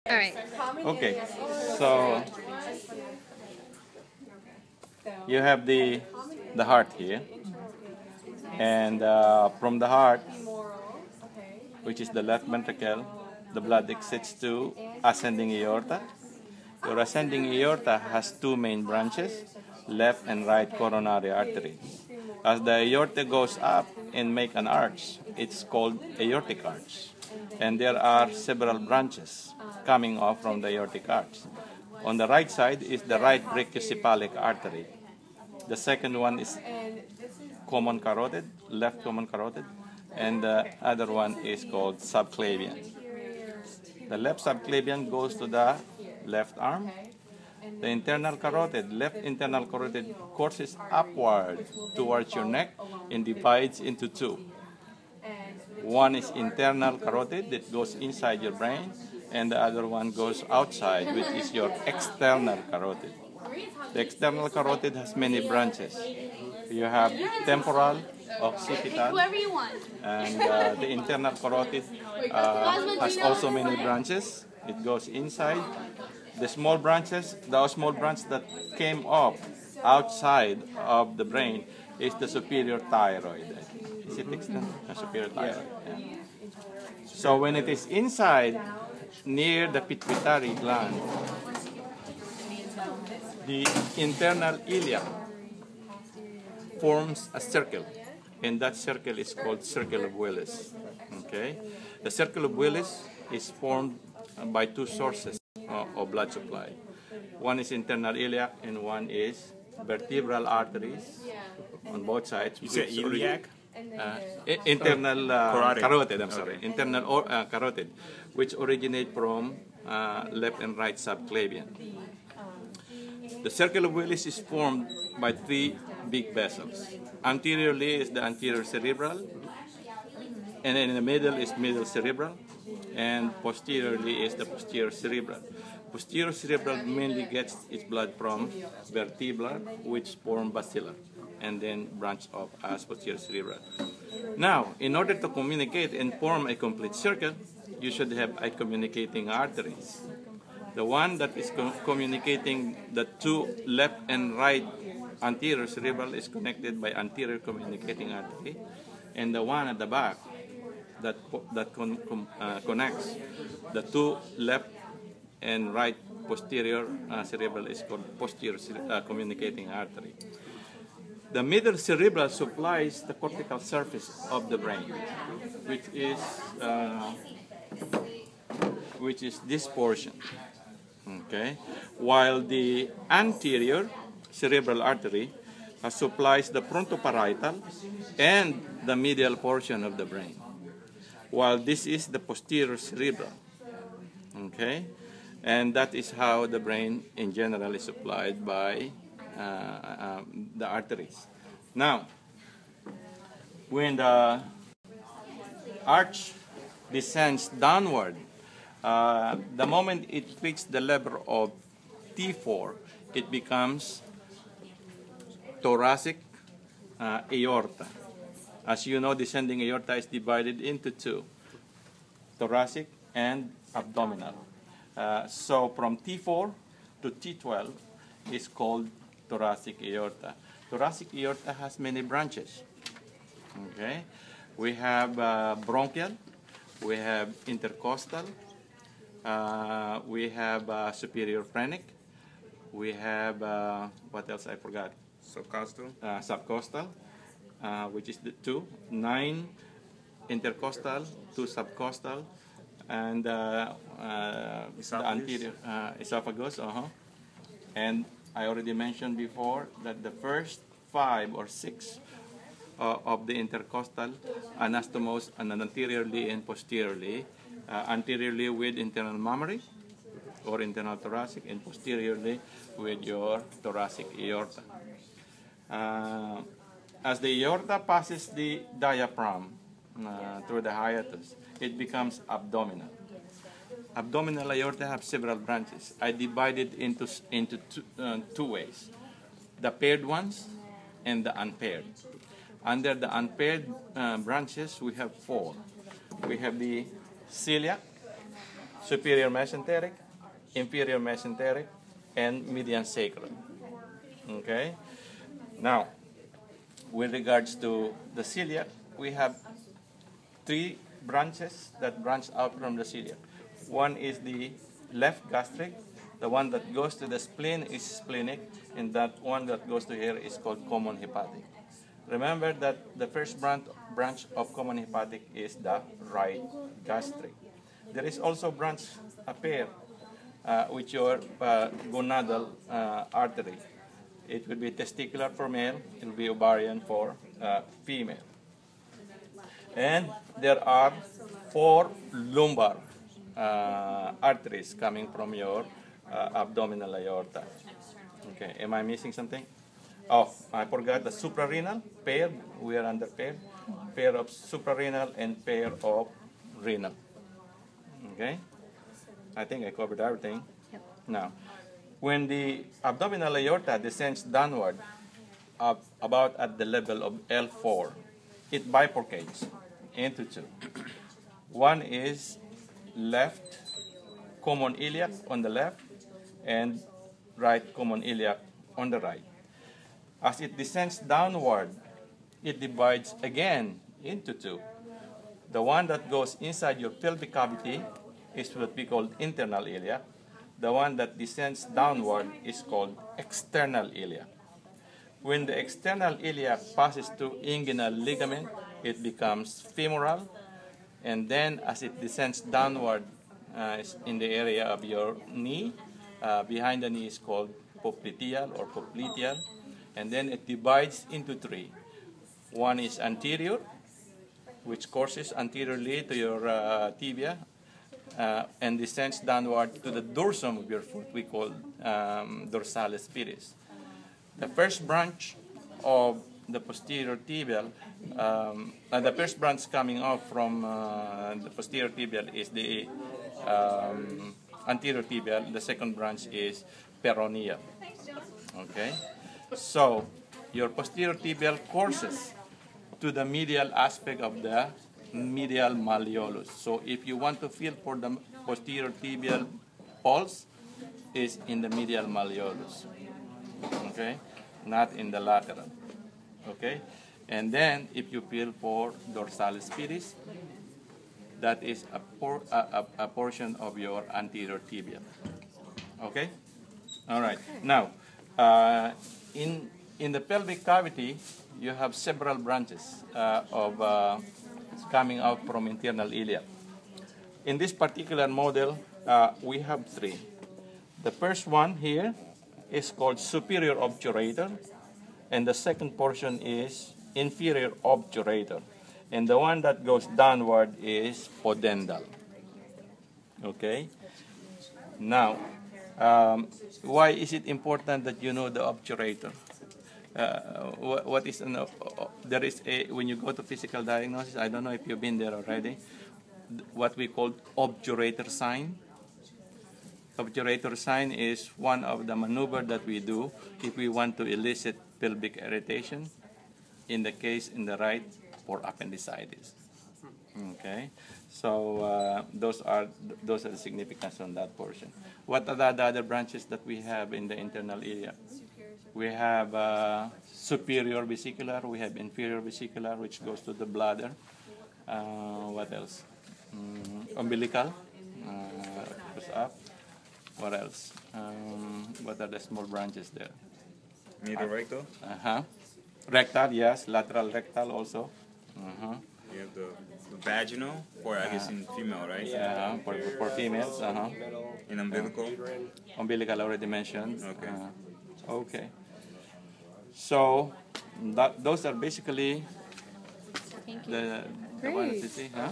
All right. Okay, so you have the heart here, and from the heart, which is the left ventricle, the blood exits to ascending aorta. Your ascending aorta has two main branches, left and right coronary arteries. As the aorta goes up and make an arch, it's called aortic arch. And there are several branches coming off from the aortic arch. On the right side is the right brachiocephalic artery. The second one is common carotid, left common carotid, and the other one is called subclavian. The left subclavian goes to the left arm. The internal carotid, left internal carotid, courses upward towards your neck and divides into two. One is internal carotid that goes inside your brain, and the other one goes outside, which is your external carotid. The external carotid has many branches. You have temporal, occipital, and the internal carotid has also many branches. It goes inside. The small branches that came up outside of the brain is the superior thyroid. Is it extended? Superior thyroid. Yeah. So when it is inside, near the pituitary gland, the internal ilia forms a circle, and that circle is called circle of Willis. Okay, the circle of Willis is formed by two sources of blood supply. One is internal iliac, and one is vertebral arteries on both sides. You said iliac? Internal carotid. I'm sorry, internal carotid, which originate from left and right subclavian. The circle of Willis is formed by three big vessels. Anteriorly is the anterior cerebral, and in the middle is middle cerebral, and posteriorly is the posterior cerebral. Posterior cerebral mainly gets its blood from vertebral, which form basilar, and then branch off as posterior cerebral. Now, in order to communicate and form a complete circle, you should have a communicating arteries. The one that is communicating the two left and right anterior cerebral is connected by anterior communicating artery, and the one at the back that connects the two left and right posterior cerebral is called posterior communicating artery. The middle cerebral supplies the cortical surface of the brain, which is this portion. Okay, while the anterior cerebral artery supplies the frontoparietal and the medial portion of the brain, while this is the posterior cerebral. Okay, and that is how the brain in general is supplied by the arteries. Now, when the arch descends downward, the moment it reaches the level of T4, it becomes thoracic aorta. As you know, descending aorta is divided into two, thoracic and abdominal. So from T4 to T12 is called thoracic aorta. Thoracic aorta has many branches. Okay, we have bronchial, we have intercostal, we have superior phrenic, we have what else I forgot? Subcostal. Subcostal, which is the 9 intercostal, 2 subcostal, and the anterior esophagus. And I already mentioned before that the first 5 or 6 of the intercostal anastomose and anteriorly and posteriorly. Anteriorly with internal mammary or internal thoracic, and posteriorly with your thoracic aorta. As the aorta passes the diaphragm through the hiatus, it becomes abdominal. Abdominal aorta have several branches. I divide it into two ways: the paired ones and the unpaired. Under the unpaired branches, we have 4. We have the celiac, superior mesenteric, inferior mesenteric, and median sacral. Okay? Now, with regards to the celiac, we have three branches that branch out from the celiac. One is the left gastric, the one that goes to the spleen is splenic, and that one that goes to here is called common hepatic. Remember that the first branch of common hepatic is the right gastric. There is also a pair with your gonadal artery. It will be testicular for male, it will be ovarian for female. And there are 4 lumbar arteries coming from your abdominal aorta. Okay, am I missing something? Oh, I forgot the suprarenal pair. We are under pair of suprarenal and pair of renal. Okay, I think I covered everything. Yep. Now, when the abdominal aorta descends downward, about at the level of L4, it bifurcates into 2. One is left common iliac on the left and right common iliac on the right. As it descends downward, it divides again into 2. The one that goes inside your pelvic cavity is what we call internal iliac. The one that descends downward is called external iliac. When the external iliac passes through inguinal ligament, it becomes femoral, and then as it descends downward in the area of your knee, behind the knee is called popliteal or popliteal, and then it divides into 3. One is anterior, which courses anteriorly to your tibia, and descends downward to the dorsum of your foot, we call dorsalis pedis. The first branch of the posterior tibial, the first branch coming off from the posterior tibial is the anterior tibial. The second branch is peroneal. Okay, so your posterior tibial courses to the medial aspect of the medial malleolus. So if you want to feel for the posterior tibial pulse, is in the medial malleolus. Okay, not in the lateral. Okay, and then if you feel for dorsalis pedis, that is a portion of your anterior tibia. Okay, all right. Now, in the pelvic cavity, you have several branches of coming out from internal iliac. In this particular model, we have 3. The first one here is called superior obturator, and the second portion is inferior obturator, and the one that goes downward is pudendal. Okay. Now, why is it important that you know the obturator? What is there is a, when you go to physical diagnosis, I don't know if you've been there already, what we call obturator sign. Obturator sign is one of the maneuver that we do if we want to elicit pelvic irritation, in the case in the right for appendicitis. Okay, so those are the significance on that portion. What are the other branches that we have in the internal iliac? We have superior vesicular, we have inferior vesicular, which goes to the bladder. What else? Umbilical goes up. What else? What are the small branches there? Medial rectal? Rectal, yes. Lateral rectal also. You have the vaginal, or I guess in female, right? Yeah, for females. In umbilical? Umbilical already mentioned. Okay. Okay. So those are basically Thank you. the ones you see. Huh?